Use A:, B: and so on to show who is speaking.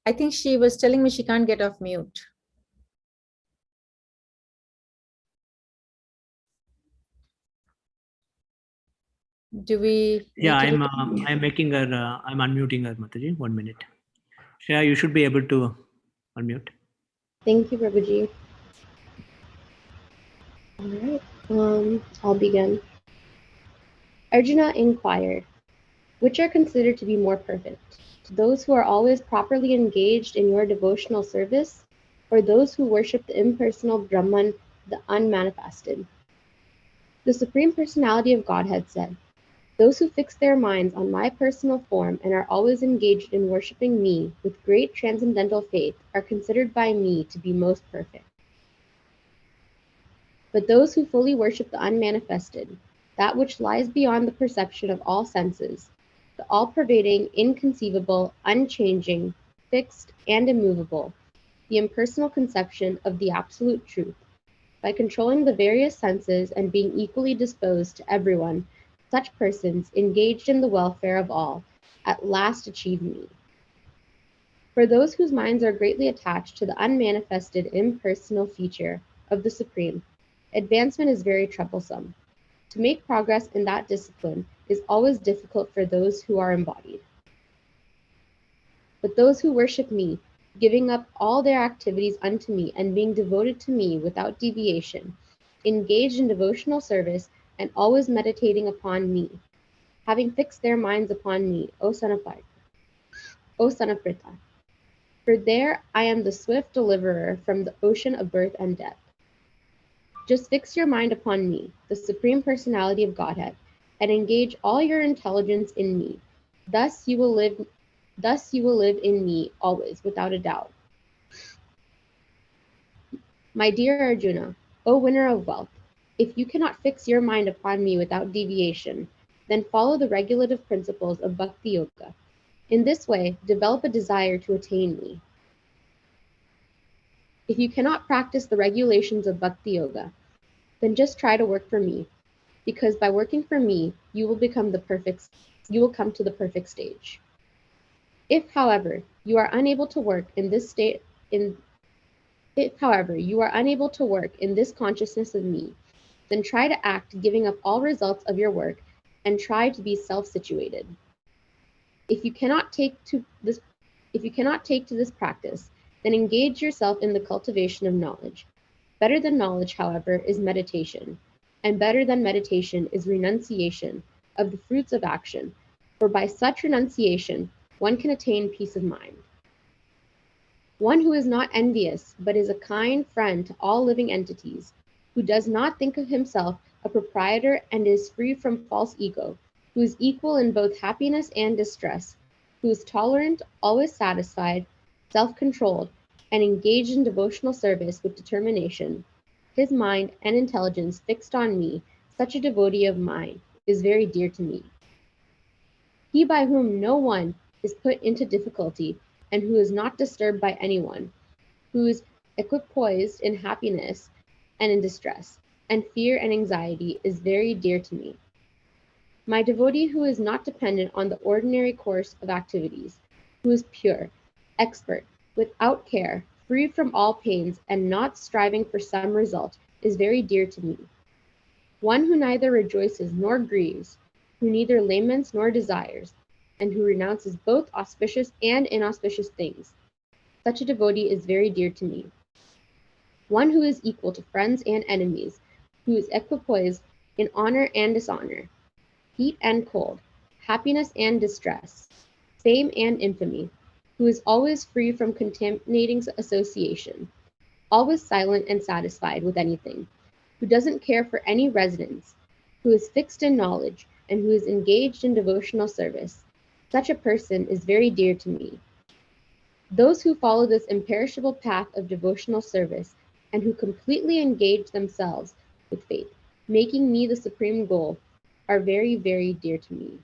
A: I think she was telling me she can't get off mute. Do we?
B: Yeah, I'm making her. I'm unmuting her, Mataji. 1 minute. Shreya, you should be able to unmute.
C: Thank you, Prabhuji. All right, I'll begin. Arjuna inquired, which are considered to be more perfect? Those who are always properly engaged in your devotional service, or those who worship the impersonal Brahman, the unmanifested? The Supreme Personality of Godhead said, those who fix their minds on my personal form and are always engaged in worshipping me with great transcendental faith are considered by me to be most perfect. But those who fully worship the unmanifested, that which lies beyond the perception of all senses, the all-pervading, inconceivable, unchanging, fixed, and immovable, the impersonal conception of the absolute truth, by controlling the various senses and being equally disposed to everyone, such persons, engaged in the welfare of all, at last achieve me. For those whose minds are greatly attached to the unmanifested impersonal feature of the Supreme, advancement is very troublesome. To make progress in that discipline is always difficult for those who are embodied. But those who worship me, giving up all their activities unto me and being devoted to me without deviation, engaged in devotional service and always meditating upon me, having fixed their minds upon me, O son of Pritha. For there I am the swift deliverer from the ocean of birth and death. Just fix your mind upon me, the Supreme Personality of Godhead, and engage all your intelligence in me. Thus you will live in me always, without a doubt. My dear Arjuna, O winner of wealth, if you cannot fix your mind upon me without deviation, then follow the regulative principles of Bhakti Yoga. In this way, develop a desire to attain me. If you cannot practice the regulations of Bhakti Yoga, then just try to work for me, because by working for me, you will come to the perfect stage. If, however, you are unable to work in this consciousness of me, then try to act giving up all results of your work and try to be self-situated. If you cannot take to this practice, then engage yourself in the cultivation of knowledge. Better than knowledge, however, is meditation, and better than meditation is renunciation of the fruits of action, for by such renunciation, one can attain peace of mind. One who is not envious, but is a kind friend to all living entities, who does not think of himself a proprietor and is free from false ego, who is equal in both happiness and distress, who is tolerant, always satisfied, self-controlled, and engaged in devotional service with determination, his mind and intelligence fixed on me, such a devotee of mine, is very dear to me. He by whom no one is put into difficulty, and who is not disturbed by anyone, who is equipoised in happiness and in distress, and fear and anxiety, is very dear to me. My devotee who is not dependent on the ordinary course of activities, who is pure, expert, without care, free from all pains, and not striving for some result, is very dear to me. One who neither rejoices nor grieves, who neither laments nor desires, and who renounces both auspicious and inauspicious things, such a devotee is very dear to me. One who is equal to friends and enemies, who is equipoised in honor and dishonor, heat and cold, happiness and distress, fame and infamy, who is always free from contaminating association, always silent and satisfied with anything, who doesn't care for any residence, who is fixed in knowledge, and who is engaged in devotional service, such a person is very dear to me. Those who follow this imperishable path of devotional service and who completely engage themselves with faith, making me the supreme goal, are very, very dear to me.